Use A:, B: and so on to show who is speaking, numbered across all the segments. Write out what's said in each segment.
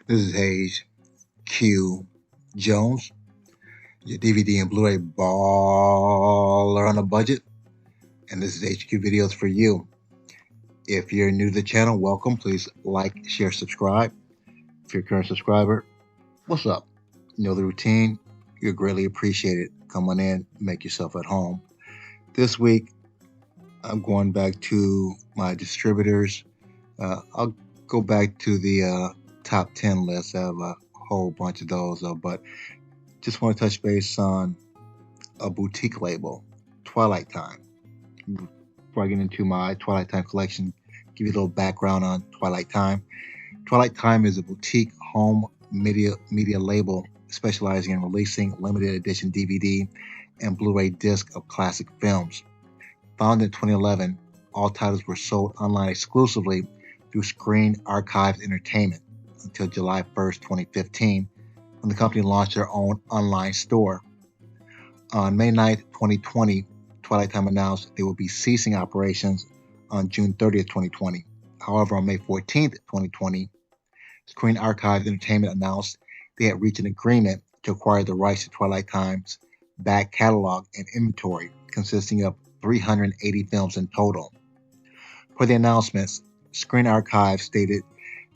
A: This is Hayes Q Jones, your DVD and Blu-ray baller on a budget, and this is HQ Videos for you. If you're new to the channel, welcome. Please like, share, subscribe. If you're a current subscriber, what's up? You know the routine. You're greatly appreciated. Come on in, make yourself at home. This week, I'm going back to my distributors. I'll go back to the top 10 list. I have a whole bunch of those, but just want to touch base on a boutique label, Twilight Time. Before I get into my Twilight Time collection, give you a little background on Twilight Time. Twilight Time is a boutique home media label specializing in releasing limited edition DVD and Blu-ray disc of classic films. Founded in 2011, all titles were sold online exclusively through Screen Archives Entertainment until July 1st, 2015, when the company launched their own online store. On May 9th, 2020, Twilight Time announced they would be ceasing operations on June 30th, 2020. However, on May 14th, 2020, Screen Archives Entertainment announced they had reached an agreement to acquire the rights to Twilight Time's back catalog and inventory, consisting of 380 films in total. Per the announcements, Screen Archives stated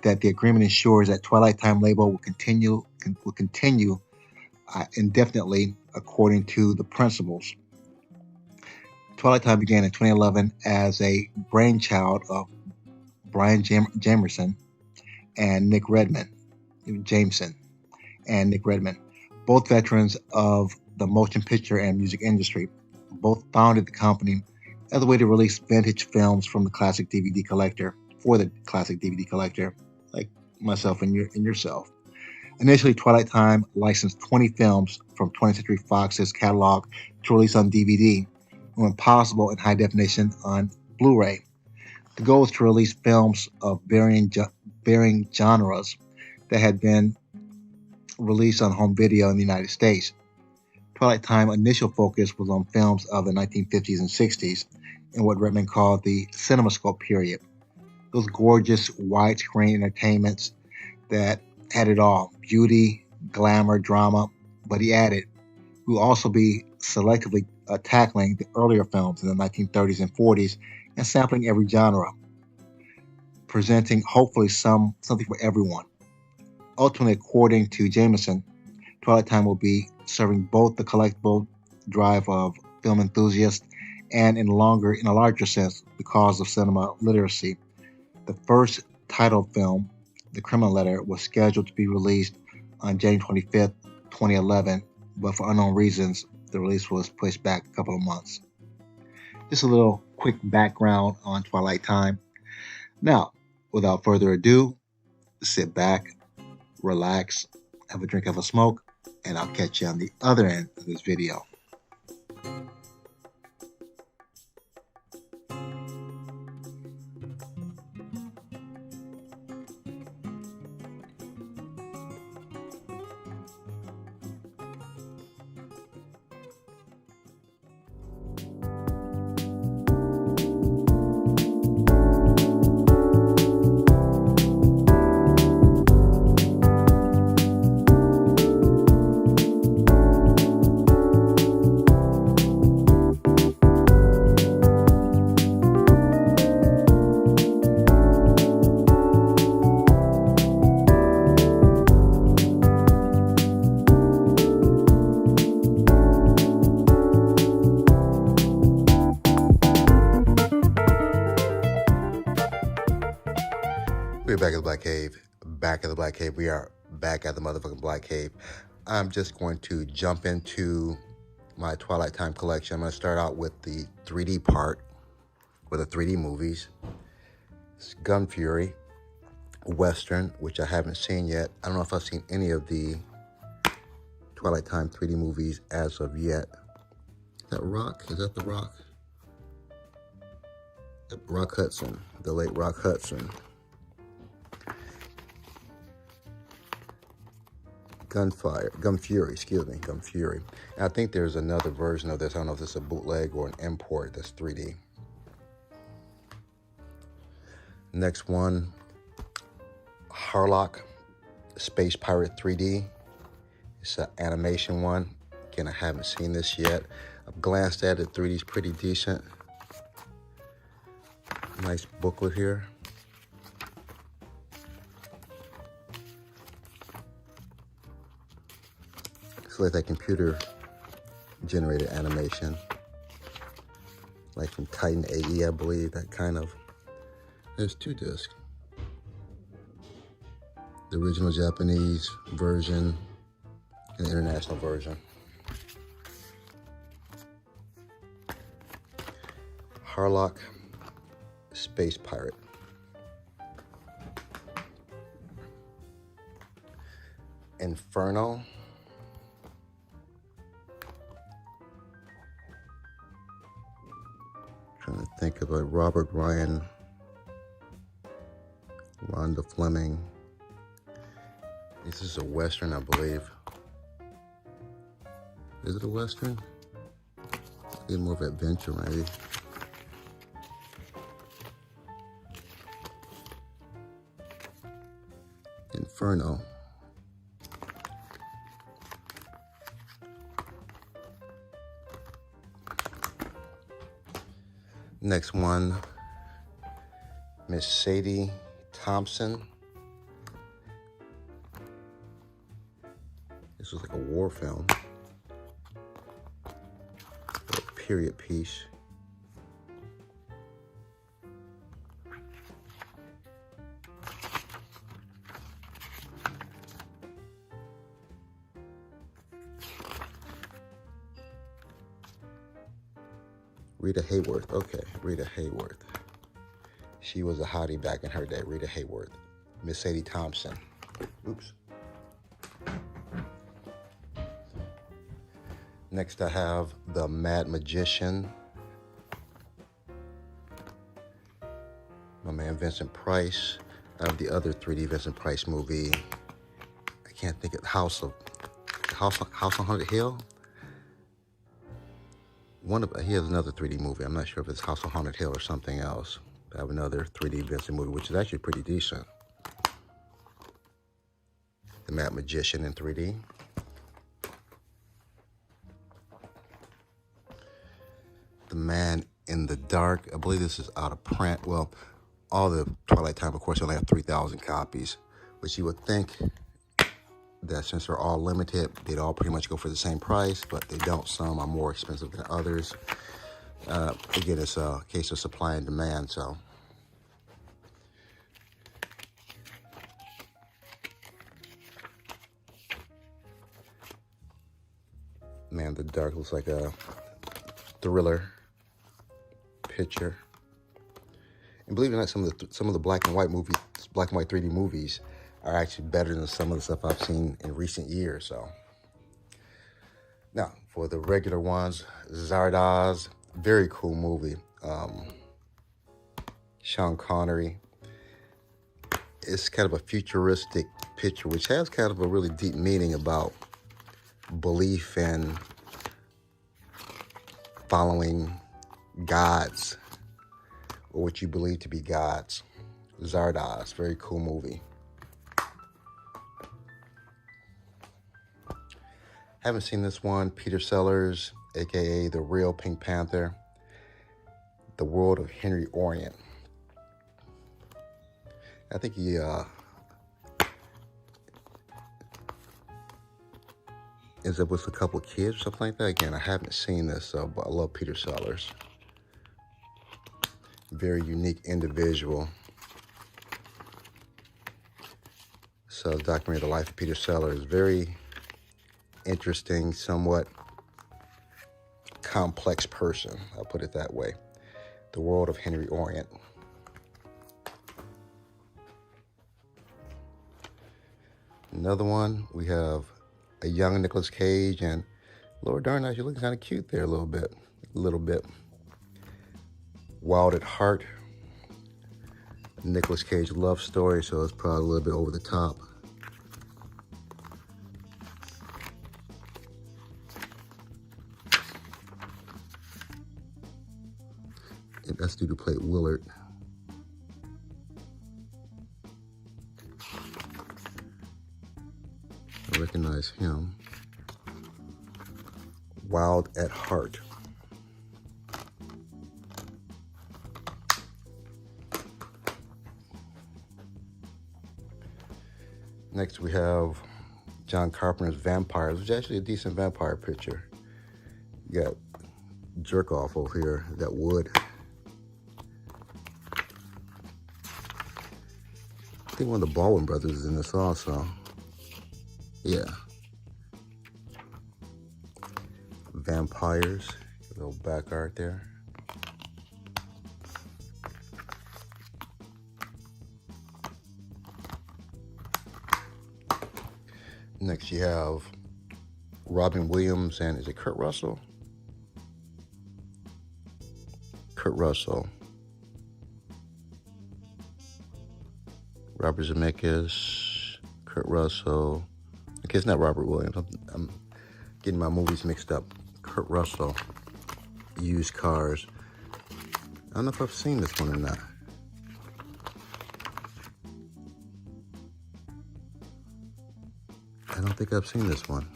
A: that the agreement ensures that Twilight Time label will continue indefinitely according to the principles. Twilight Time began in 2011 as a brainchild of Brian Jameson and Nick Redman, both veterans of the motion picture and music industry. Both founded the company as a way to release vintage films from the classic DVD collector for the classic DVD collector, like myself and yourself. Initially, Twilight Time licensed 20 films from 20th Century Fox's catalog to release on DVD, and when possible in high definition on Blu-ray. The goal was to release films of varying genres that had been released on home video in the United States. Twilight Time's initial focus was on films of the 1950s and 60s in what Redman called the CinemaScope period. Those gorgeous widescreen entertainments that had it all: beauty, glamour, drama. But he added, we'll also be selectively tackling the earlier films in the 1930s and 40s and sampling every genre, presenting hopefully something for everyone. Ultimately, according to Jameson, Twilight Time will be serving both the collectible drive of film enthusiasts and in a larger sense, the cause of cinema literacy. The first title film, The Criminal Letter, was scheduled to be released on January 25th, 2011, but for unknown reasons, the release was pushed back a couple of months. Just a little quick background on Twilight Time. Now, without further ado, sit back, relax, have a drink, have a smoke, and I'll catch you on the other end of this video. We're back at the Black Cave. Back at the Black Cave. We are back at the motherfucking Black Cave. I'm just going to jump into my Twilight Time collection. I'm going to start out with the 3D part, with the 3D movies. It's Gun Fury, Western, which I haven't seen yet. I don't know if I've seen any of the Twilight Time 3D movies as of yet. Is that Rock? Is that the Rock? Rock Hudson, the late Rock Hudson. Gun Fury. And I think there's another version of this. I don't know if this is a bootleg or an import that's 3D. Next one, Harlock,
B: Space Pirate 3D. It's an animation one. Again, I haven't seen this yet. I've glanced at it. 3D is pretty decent. Nice booklet here. It's like that computer generated animation. Like from Titan AE, I believe, that kind of. There's 2 discs. The original Japanese version and the international version. Harlock, Space Pirate. Inferno. Trying to think of Robert Ryan, Rhonda Fleming. This is a Western, I believe. Is it a Western? Maybe more of adventure, maybe. Inferno. Next one, Miss Sadie Thompson. This was like a war film, a period piece. Rita Hayworth, okay, Rita Hayworth. She was a hottie back in her day, Rita Hayworth. Miss Sadie Thompson. Oops. Next I have The Mad Magician. My man Vincent Price. I have the other 3D Vincent Price movie. I can't think of House on Haunted Hill. He has another 3D movie. I'm not sure if it's House on Haunted Hill or something else. I have another 3D Vincent movie, which is actually pretty decent. The Mad Magician in 3D. The Man in the Dark. I believe this is out of print. Well, all the Twilight Time, of course, only have 3,000 copies. But you would think that since they're all limited, they'd all pretty much go for the same price, but they don't. Some are more expensive than others. Again, it's a case of supply and demand, so. Man, the Dark looks like a thriller picture. And believe it or not, some of the black and white 3D movies are actually better than some of the stuff I've seen in recent years. So now for the regular ones, Zardoz, very cool movie. Sean Connery. It's kind of a futuristic picture, which has kind of a really deep meaning about belief and following gods, or what you believe to be gods. Zardoz, very cool movie. Haven't seen this one. Peter Sellers, aka the real Pink Panther. The World of Henry Orient. I think he ends up with a couple of kids or something like that. Again, I haven't seen this, but I love Peter Sellers. Very unique individual. So, documenting the life of Peter Sellers. Very interesting, somewhat complex person. I'll put it that way. The World of Henry Orient. Another one, we have a young Nicolas Cage, and Laura Dern actually looking kind of cute there a little bit. Wild at Heart. Nicolas Cage love story, so it's probably a little bit over the top. And that's dude who played Willard. recognize him. Wild at Heart. Next we have John Carpenter's Vampires, which is actually a decent vampire picture. You got jerk off over here, that wood. I think one of the Baldwin brothers is in this also. Yeah. Vampires, a little back art there. Next you have Robin Williams and is it Kurt Russell? Kurt Russell. Robert Zemeckis, Kurt Russell. Okay, it's not Robert Williams. I'm getting my movies mixed up. Kurt Russell, Used Cars. I don't know if I've seen this one or not. I don't think I've seen this one.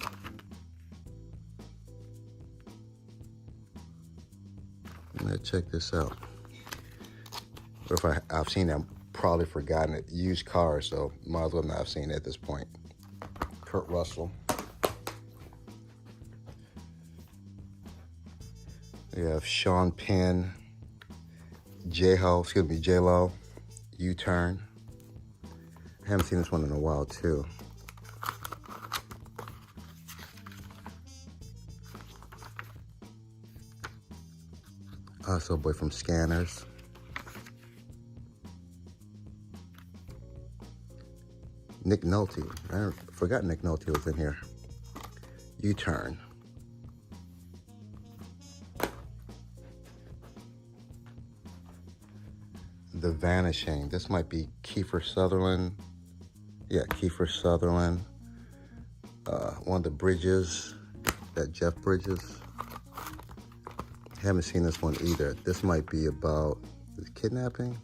B: Let's check this out. Or if I've seen it, I've probably forgotten it. Used Cars, so might as well not have seen it at this point. Kurt Russell. We have Sean Penn, J-Lo, U-Turn. I haven't seen this one in a while too. Also, boy from Scanners. Nick Nolte. I forgot Nick Nolte was in here. U-Turn. The Vanishing. This might be Kiefer Sutherland. Yeah, Kiefer Sutherland. One of the Bridges. That Jeff Bridges. Haven't seen this one either. This might be about kidnapping.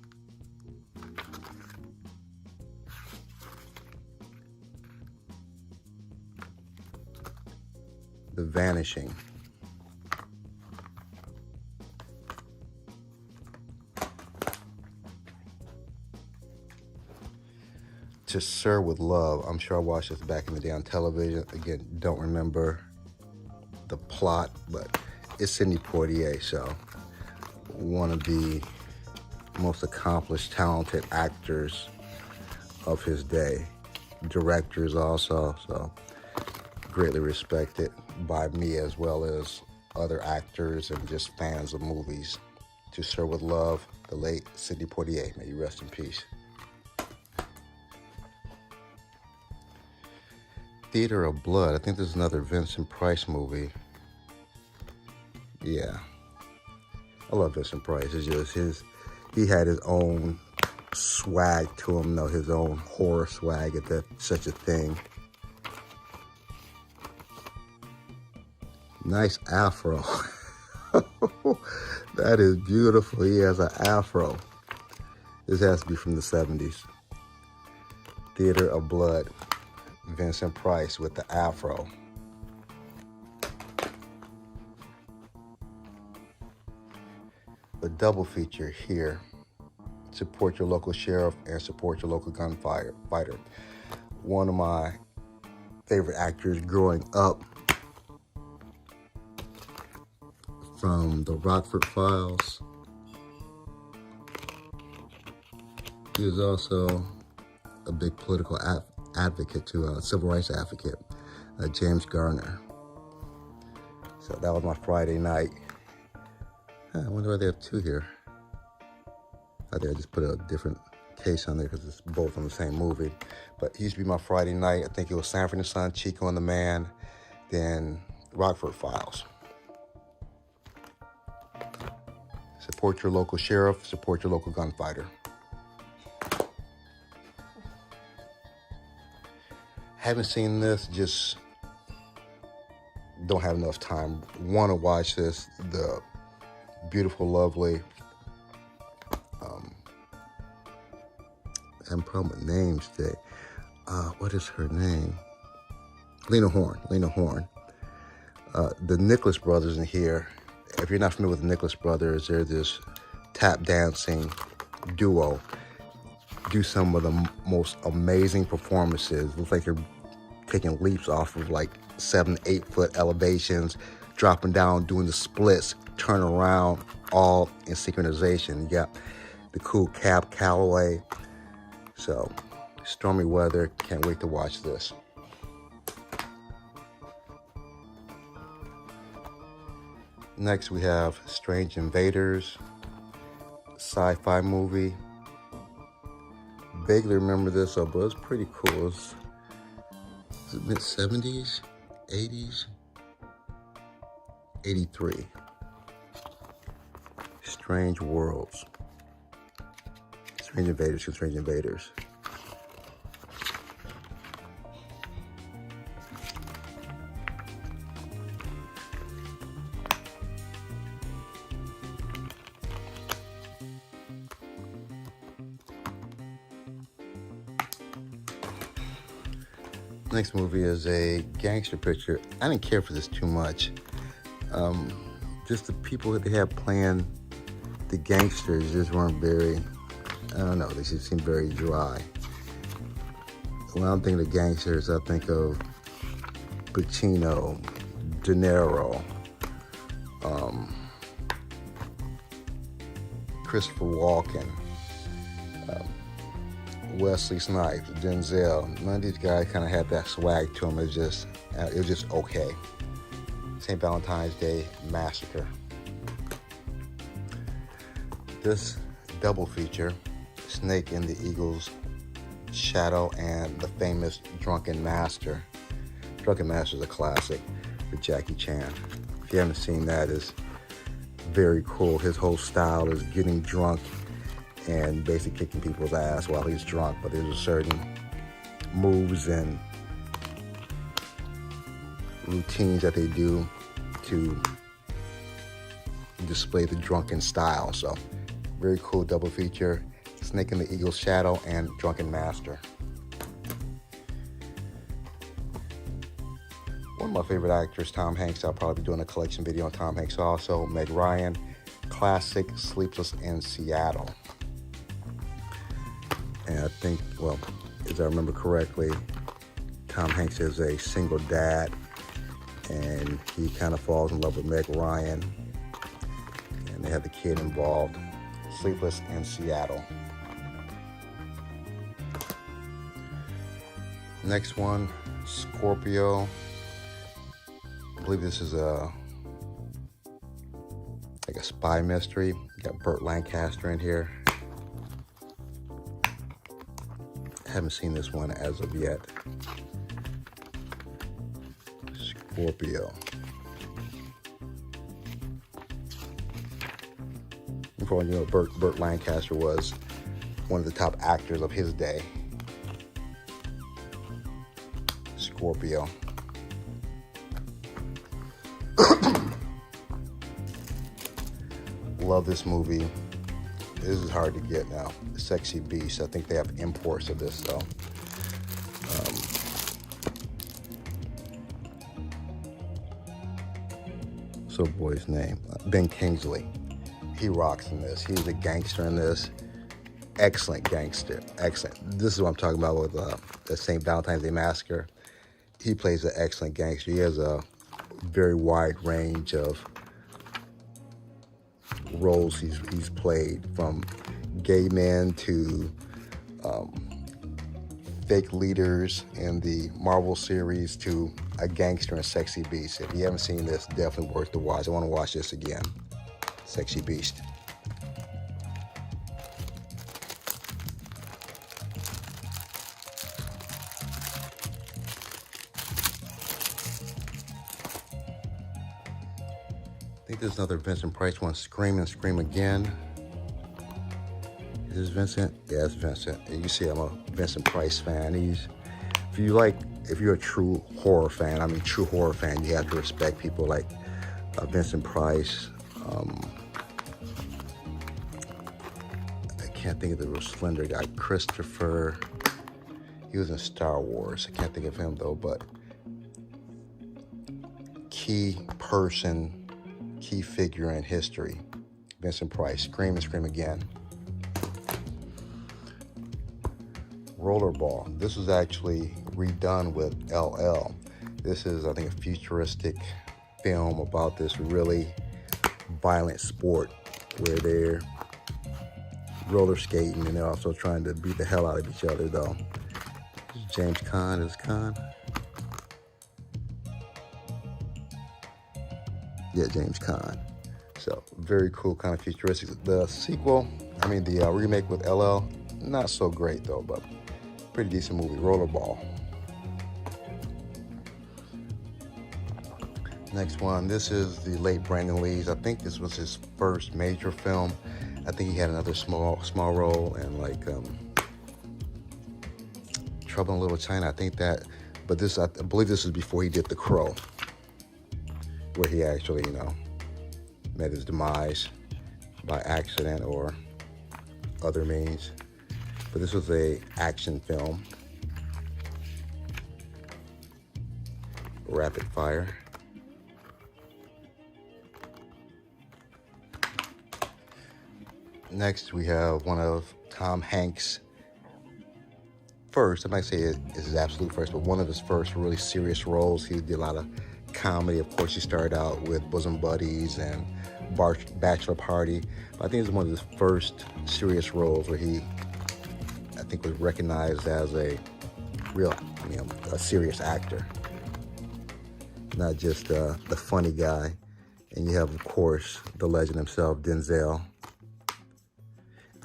B: The Vanishing. To Sir with Love. I'm sure I watched this back in the day on television. Again, don't remember the plot, but it's Sidney Poitier, so one of the most accomplished, talented actors of his day. Directors also, so greatly respected by me as well as other actors and just fans of movies. To Sir with Love, the late Sidney Poitier. May you rest in peace. Theater of Blood. I think this is another Vincent Price movie. Yeah. I love Vincent Price. It's just he had his own swag to him, though, his own horror swag, if that's such a thing. Nice afro. That is beautiful. He has an afro. This has to be from the 70s. Theater of Blood. Vincent Price with the afro. The double feature here. Support your local sheriff and support your local gunfighter. One of my favorite actors growing up, from the Rockford Files. He was also a big political advocate too, civil rights advocate, James Garner. So that was my Friday night. I wonder why they have two here. I think I just put a different case on there because it's both on the same movie. But it used to be my Friday night. I think it was Sanford and Son, Chico and the Man, then Rockford Files. Support your local sheriff, support your local gunfighter. Haven't seen this, just don't have enough time. Want to watch this. The beautiful, lovely, I'm problem with names today. What is her name? Lena Horne. The Nicholas brothers in here. If you're not familiar with the Nicholas brothers, they're this tap dancing duo. Do some of the most amazing performances. Looks like they're taking leaps off of like 7-8 foot elevations, dropping down, doing the splits, turn around, all in synchronization. You got the cool Cab Calloway. So, stormy weather. Can't wait to watch this. Next, we have Strange Invaders, sci-fi movie. Vaguely remember this, but it's pretty cool. It's mid-70s, 80s, 83. Strange Worlds. Strange Invaders. Next movie is a gangster picture. I didn't care for this too much. Just the people that they had playing the gangsters just weren't very, I don't know, they just seemed very dry. When I'm thinking of gangsters, I think of Pacino, De Niro, Christopher Walken, Wesley Snipes, Denzel. None of these guys kind of had that swag to them. It was just okay. St. Valentine's Day Massacre. This double feature, Snake in the Eagle's Shadow and the famous Drunken Master. Drunken Master is a classic with Jackie Chan. If you haven't seen that, it's very cool. His whole style is getting drunk and basically kicking people's ass while he's drunk, but there's a certain moves and routines that they do to display the drunken style. So, very cool double feature, Snake in the Eagle's Shadow and Drunken Master. One of my favorite actors, Tom Hanks. I'll probably be doing a collection video on Tom Hanks also. Meg Ryan, classic Sleepless in Seattle. And I think, well, as I remember correctly, Tom Hanks is a single dad, and he kind of falls in love with Meg Ryan, and they have the kid involved. Sleepless in Seattle. Next one, Scorpio. I believe this is like a spy mystery. You got Burt Lancaster in here. Haven't seen this one as of yet. Scorpio. For all you know, Burt Lancaster was one of the top actors of his day. Scorpio. Love this movie. This is hard to get now. Sexy Beast. I think they have imports of this though. So boy's name, Ben Kingsley. He rocks in this. He's a gangster in this. Excellent gangster. Excellent. This is what I'm talking about with the St. Valentine's Day Massacre. He plays an excellent gangster. He has a very wide range of roles he's played, from gay men to fake leaders in the Marvel series to a gangster in Sexy Beast. If you haven't seen this, definitely worth the watch. I want to watch this again. Sexy Beast. I think there's another Vincent Price one, Scream and Scream Again. Is this Vincent? Yeah, it's Vincent. And you see I'm a Vincent Price fan. If you're a true horror fan, you have to respect people like Vincent Price. I can't think of the real slender guy, Christopher. He was in Star Wars. I can't think of him though, but key person, key figure in history. Vincent Price, Scream and Scream Again. Rollerball. This was actually redone with LL. This is, I think, a futuristic film about this really violent sport where they're roller skating and they're also trying to beat the hell out of each other, though. This is James Caan. Is Caan? Yeah, James Caan. So, very cool, kind of futuristic. The sequel, the remake with LL, not so great, though, but pretty decent movie. Rollerball. Next one, this is the late Brandon Lee's. I think this was his first major film. I think he had another small role in Trouble in Little China. I believe this is before he did The Crow, where he actually, met his demise by accident or other means. But this was a action film. Rapid Fire. Next, we have one of Tom Hanks' first, I might say it's his absolute first, but one of his first really serious roles. He did a lot of comedy. Of course, he started out with Bosom Buddies and Bachelor Party. But I think it's one of his first serious roles where he, I think, was recognized as a serious actor. Not just the funny guy. And you have, of course, the legend himself, Denzel.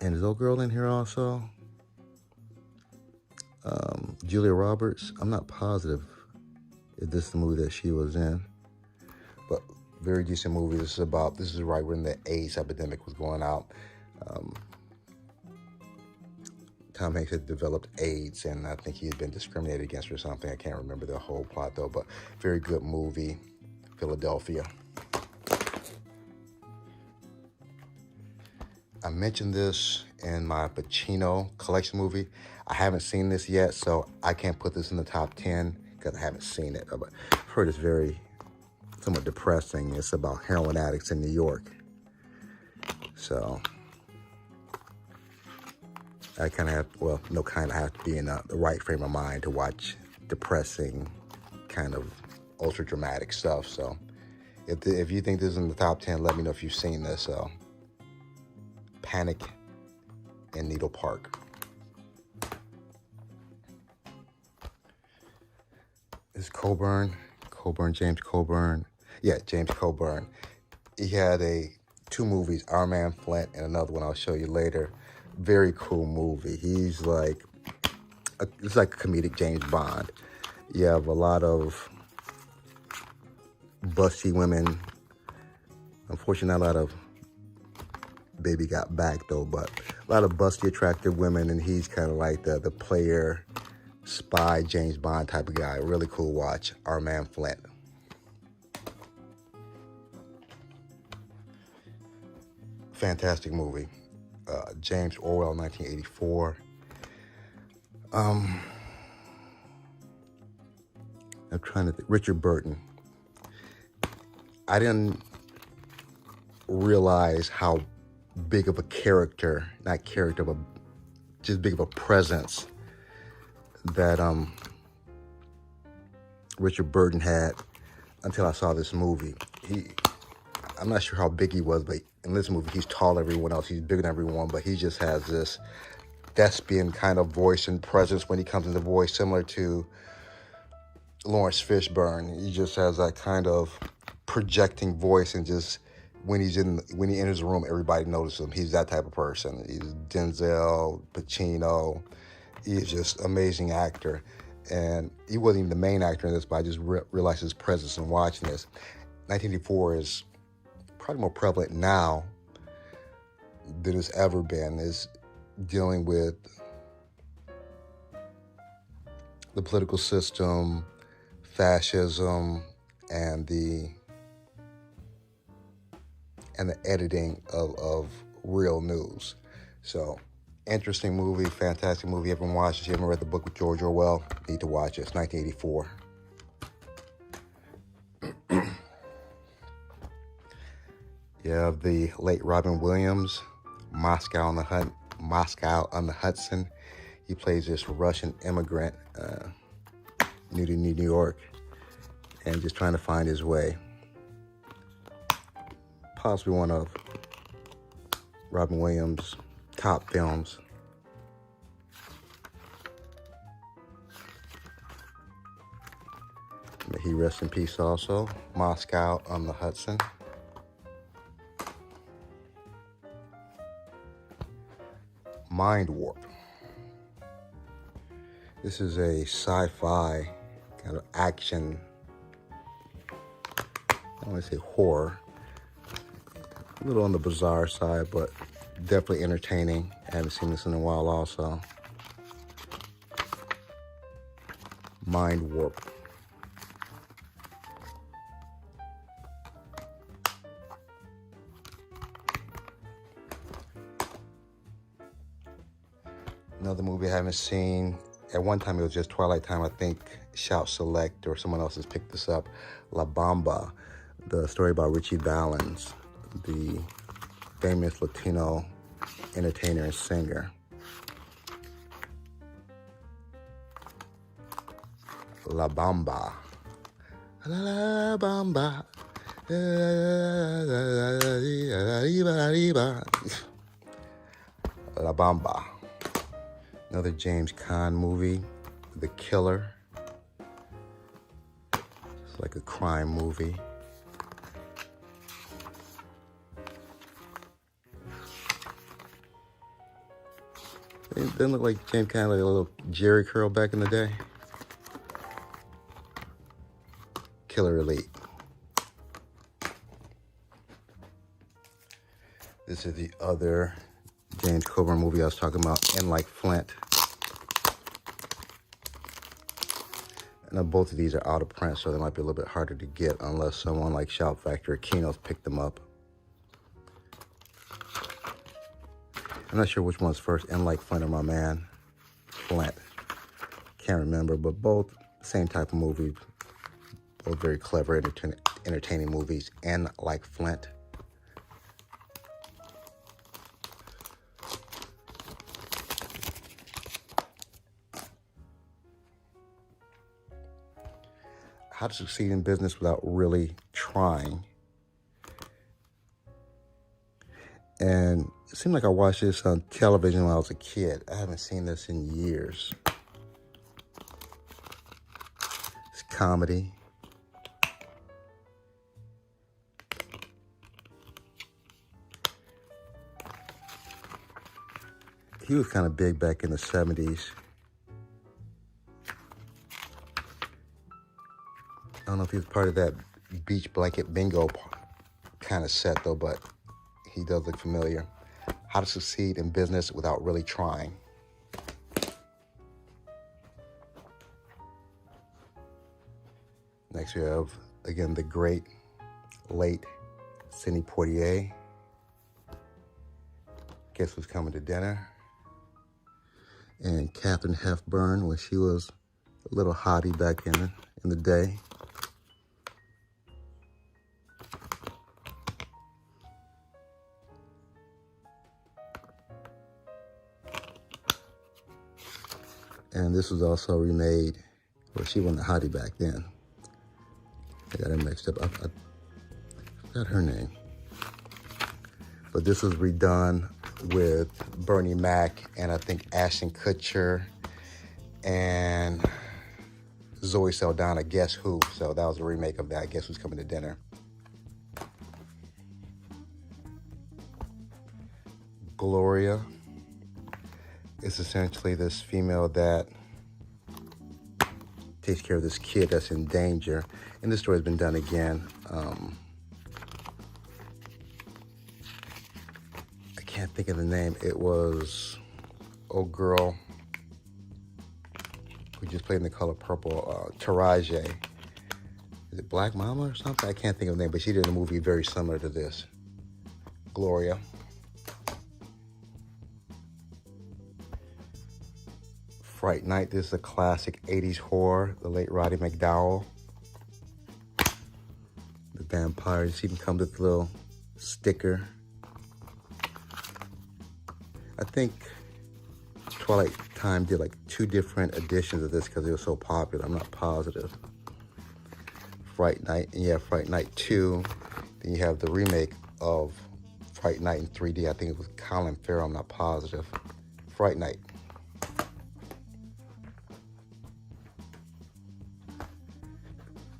B: And is old girl in here also? Julia Roberts. I'm not positive if this is the movie that she was in. But very decent movie. This is right when the AIDS epidemic was going out. Tom Hanks had developed AIDS, and I think he had been discriminated against or something. I can't remember the whole plot, though, but very good movie. Philadelphia. I mentioned this in my Pacino collection movie. I haven't seen this yet, so I can't put this in the top 10 because I haven't seen it. But I've heard it's somewhat depressing. It's about heroin addicts in New York. So I kind of have to be in the right frame of mind to watch depressing, kind of ultra dramatic stuff. So if you think this is in the top 10, let me know if you've seen this. Panic in Needle Park. This is James Coburn. Yeah, James Coburn. He had two movies, Our Man Flint and another one I'll show you later. Very cool movie. He's it's like a comedic James Bond. You have a lot of busty women. Unfortunately, not a lot of Baby Got Back, though, but a lot of busty, attractive women, and he's kind of like the player, spy, James Bond type of guy. Really cool watch. Our Man Flint. Fantastic movie. James Orwell, 1984. I'm trying to think. Richard Burton. I didn't realize how big of a character, not character, but just big of a presence that Richard Burton had until I saw this movie. I'm not sure how big he was, but in this movie, he's taller than everyone else. He's bigger than everyone, but he just has this thespian kind of voice and presence when he comes into voice, similar to Lawrence Fishburne. He just has that kind of projecting voice, and just when he enters the room, everybody notices him. He's that type of person. He's Denzel, Pacino. He's just an amazing actor. And he wasn't even the main actor in this, but I just realized his presence in watching this. 1984 is probably more prevalent now than it's ever been, is dealing with the political system, fascism, and the editing of real news. So, interesting movie, fantastic movie. Everyone watch it. If you haven't read the book with George Orwell, you need to watch it. It's 1984. You have the late Robin Williams, Moscow on the Hudson. He plays this Russian immigrant, new to New York, and just trying to find his way. Possibly one of Robin Williams' top films. May he rest in peace also. Moscow on the Hudson. Mind Warp. This is a sci-fi kind of action, I don't want to say horror, a little on the bizarre side, but definitely entertaining. I haven't seen this in a while also. Mind Warp. Another movie I haven't seen. At one time it was just Twilight Time. I think Shout Select or someone else has picked this up. La Bamba, the story about Richie Valens, the famous Latino entertainer and singer. La Bamba. La Bamba. La Bamba. Another James Caan movie, The Killer. It's like a crime movie. It doesn't look like James Caan, like a little Jerry curl back in the day. Killer Elite. This is the other James Coburn movie I was talking about, In Like Flint. Now both of these are out of print, so they might be a little bit harder to get unless someone like Shout Factory or Kino's picked them up. I'm not sure which one's first, In Like Flint or My Man Flint. Can't remember, but both same type of movie. Both very clever, entertaining movies. In Like Flint. How to Succeed in Business Without Really Trying. And it seemed like I watched this on television when I was a kid. I haven't seen this in years. It's comedy. He was kind of big back in the 70s. I don't know if he was part of that beach blanket bingo kind of set though, but he does look familiar. How to Succeed in Business Without Really Trying. Next we have, again, the great late Sidney Poitier. Guess Who's Coming to Dinner. And Katharine Hepburn when she was a little hottie back in the day. And this was also remade. Well, she wasn't a hottie back then. I got it mixed up. I forgot her name. But this was redone with Bernie Mac and I think Ashton Kutcher and Zoe Saldana, Guess Who. So that was a remake of that, Guess Who's Coming to Dinner. Gloria is essentially this female that takes care of this kid that's in danger. And this story has been done again. I can't think of the name. It was, oh girl, who just played in The Color Purple, Taraji. Is it Black Mama or something? I can't think of the name, but she did a movie very similar to this. Gloria. Fright Night. This is a classic 80s horror. The late Roddy McDowall. The vampire. You see him come to the little sticker. I think Twilight Time did like 2 different editions of this because it was so popular. I'm not positive. Fright Night, and yeah, Fright Night 2. Then you have the remake of Fright Night in 3D. I think it was Colin Farrell, I'm not positive. Fright Night.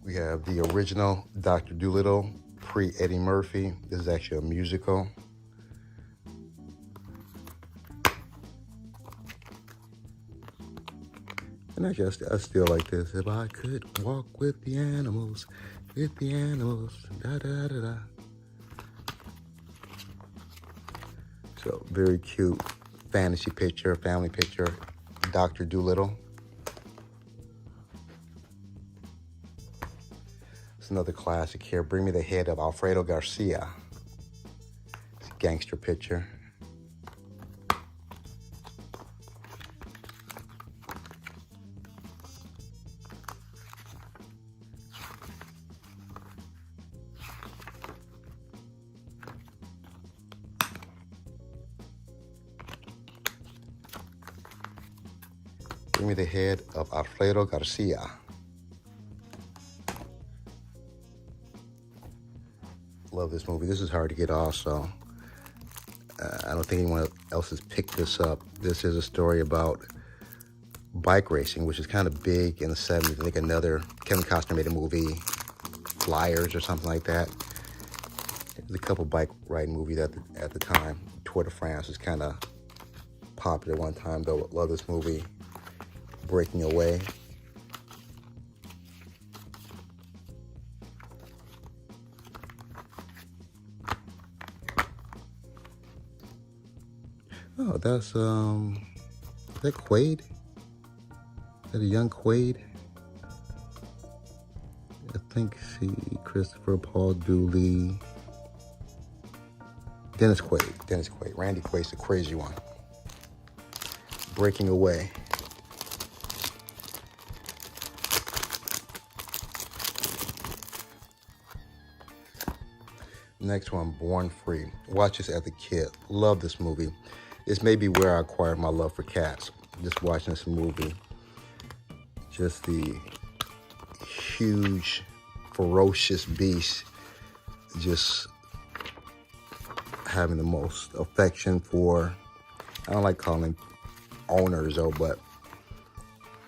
B: We have the original Dr. Dolittle, pre-Eddie Murphy. This is actually a musical. And actually, I still like this. If I could walk with the animals, da da da da. So, very cute fantasy picture, family picture, Dr. Dolittle. It's another classic here. Bring Me the Head of Alfredo Garcia. It's a gangster picture. Bring Me the Head of Alfredo Garcia. Love this movie. This is hard to get off, so I don't think anyone else has picked this up. This is a story about bike racing, which is kind of big in the 70s. I think another Kevin Costner made a movie, Flyers or something like that. There's a couple bike riding movies at the time. Tour de France was kind of popular one time, though. Love this movie. Breaking Away. Oh, that's is that Quaid? Is that a young Quaid? I think Christopher Paul Dooley. Dennis Quaid. Randy Quaid's the crazy one. Breaking Away. Next one, Born Free. Watch this as a kid. Love this movie. This may be where I acquired my love for cats. Just watching this movie. Just the huge, ferocious beast. Just having the most affection for, I don't like calling them owners though, but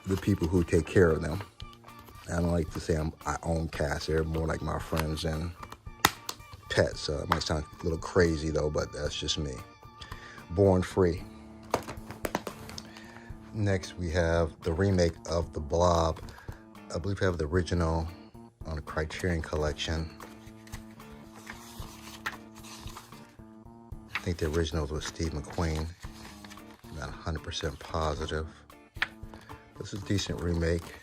B: the people who take care of them. I don't like to say I own cats. They're more like my friends and pets. It might sound a little crazy though, but that's just me. Born Free. Next we have the remake of The Blob. I believe we have the original on the Criterion Collection. I think the original was Steve McQueen. Not 100% positive. This is a decent remake.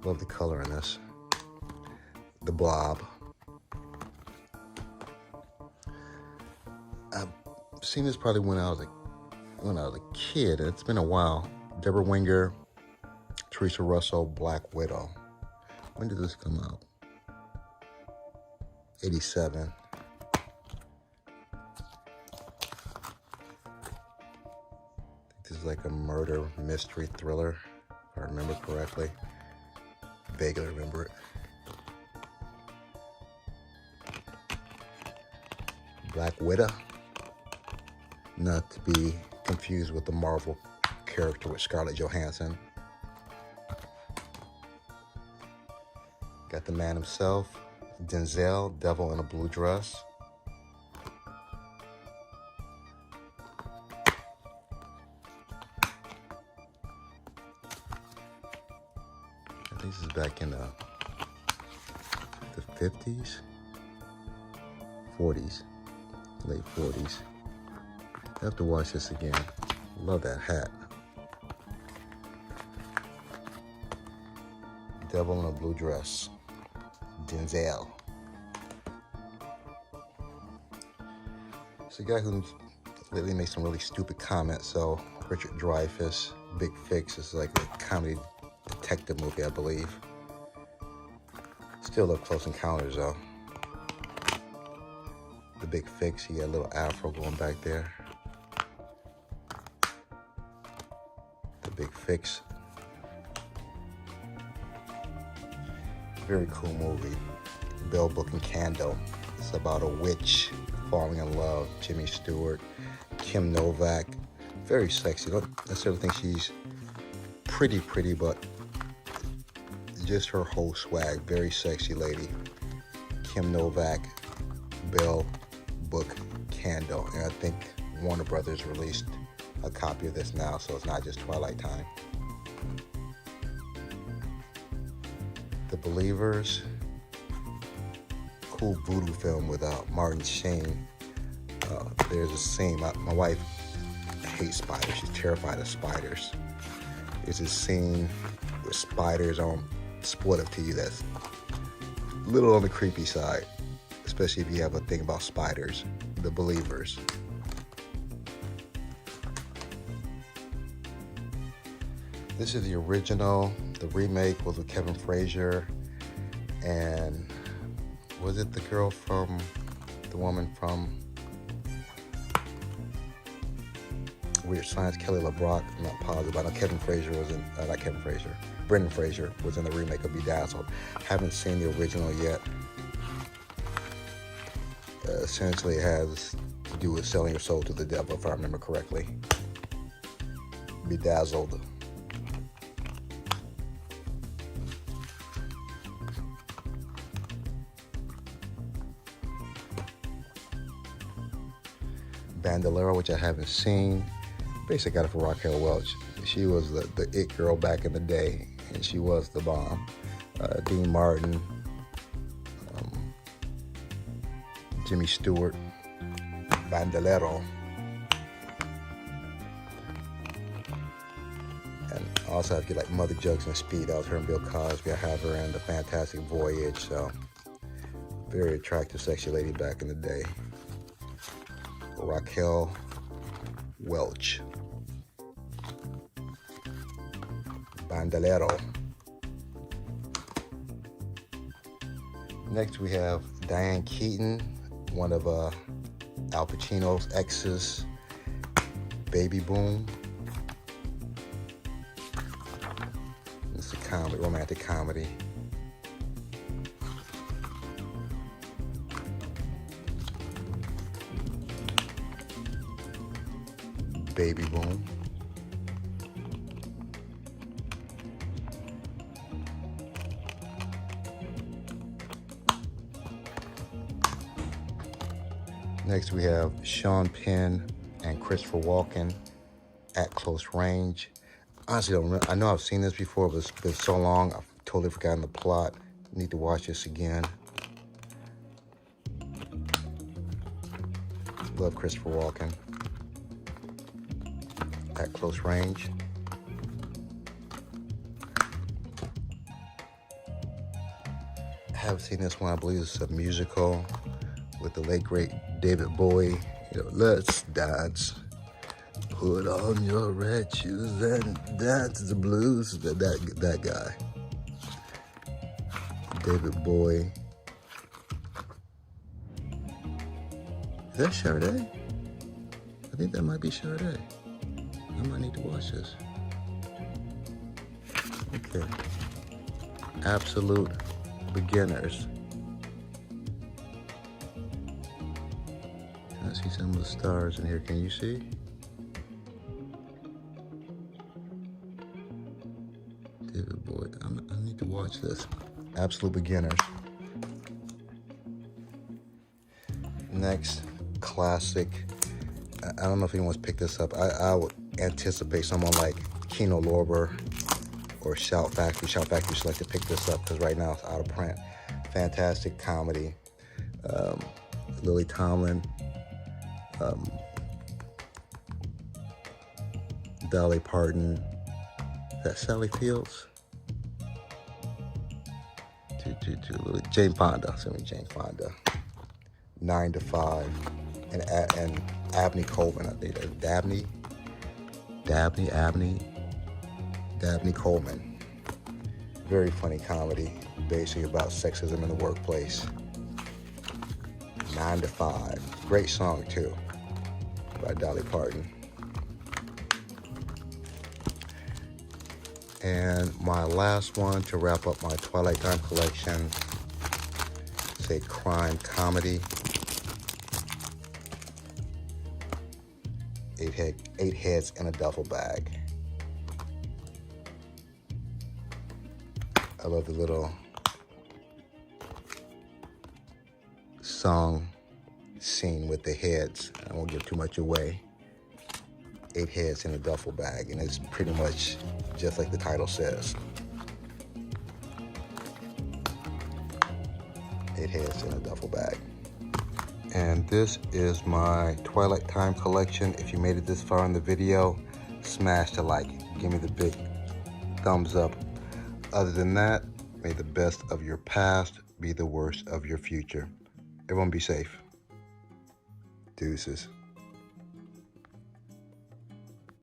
B: Love the color in this. The Blob. I've seen this probably when I was a kid. It's been a while. Deborah Winger, Teresa Russell, Black Widow. When did this come out? 87. This is like a murder mystery thriller, if I remember correctly. Vaguely remember it. Black Widow. Not to be confused with the Marvel character with Scarlett Johansson. Got the man himself, Denzel, Devil in a Blue Dress. I think this is back in the 50s, 40s, late 40s. I have to watch this again. Love that hat. Devil in a Blue Dress. Denzel. It's a guy who lately made some really stupid comments. So Richard Dreyfuss, Big Fix is like a comedy detective movie, I believe. Still love Close Encounters though. The Big Fix, he had a little afro going back there. The Big Fix. Very cool movie. Bell Book and Candle. It's about a witch falling in love. Jimmy Stewart, Kim Novak. Very sexy. Don't necessarily think she's pretty, but just her whole swag. Very sexy lady. Kim Novak, Bell Book Candle. And I think Warner Brothers released a copy of this now, so it's not just Twilight Time. The Believers. Cool voodoo film with Martin Sheen. There's a scene, my wife hates spiders. She's terrified of spiders. There's a scene with spiders on Spoiled to you that's a little on the creepy side, especially if you have a thing about spiders. The Believers. This is the original. The remake was with Kevin Frazier, and was it the girl from, the woman from Weird Science, Kelly LeBrock? I'm not positive. I know Kevin Frazier was in, not Kevin Frazier, Brendan Fraser was in the remake of Bedazzled. Haven't seen the original yet. Essentially, it has to do with selling your soul to the devil, if I remember correctly. Bedazzled. Bandolero, which I haven't seen. Basically got it for Raquel Welch. She was the it girl back in the day, and she was the bomb. Dean Martin, Jimmy Stewart, Bandolero. And also if you like Mother Jugs and Speed, that was her and Bill Cosby. I have her in The Fantastic Voyage, so very attractive, sexy lady back in the day. Raquel Welch. Bandolero. Next we have Diane Keaton, one of Al Pacino's exes, Baby Boom. It's a comedy, romantic comedy. Baby Boom. Next we have Sean Penn and Christopher Walken, At Close Range. Honestly, don't remember. I know I've seen this before, but it's been so long, I've totally forgotten the plot. Need to watch this again. Love Christopher Walken. At Close Range. I haven't seen this one. I believe it's a musical with the late great David Bowie. You know, let's dance. Put on your red shoes and dance the blues. That guy. David Bowie. Is that Sade? I think that might be Sade. I might need to watch this. Okay. Absolute Beginners. Can I see some of the stars in here? Can you see? David Bowie. I need to watch this. Absolute Beginners. Next, classic. I don't know if anyone's picked this up. I would anticipate someone like Kino Lorber or Shout Factory. Shout Factory should like to pick this up because right now it's out of print. Fantastic comedy. Lily Tomlin. Dolly Parton. Is that Sally Fields? Jane Fonda. Jane Fonda. 9 to 5. And Abney Coleman, I think. Dabney Coleman. Very funny comedy, basically about sexism in the workplace. 9 to 5. Great song too, by Dolly Parton. And my last one to wrap up my Twilight Time collection is a crime comedy. Eight heads in a duffel bag. I love the little song scene with the heads. I won't give too much away. 8 heads in a duffel bag, and it's pretty much just like the title says. 8 heads in a duffel bag. And this is my Twilight Time collection. If you made it this far in the video, smash the like. Give me the big thumbs up. Other than that, may the best of your past be the worst of your future. Everyone be safe. Deuces.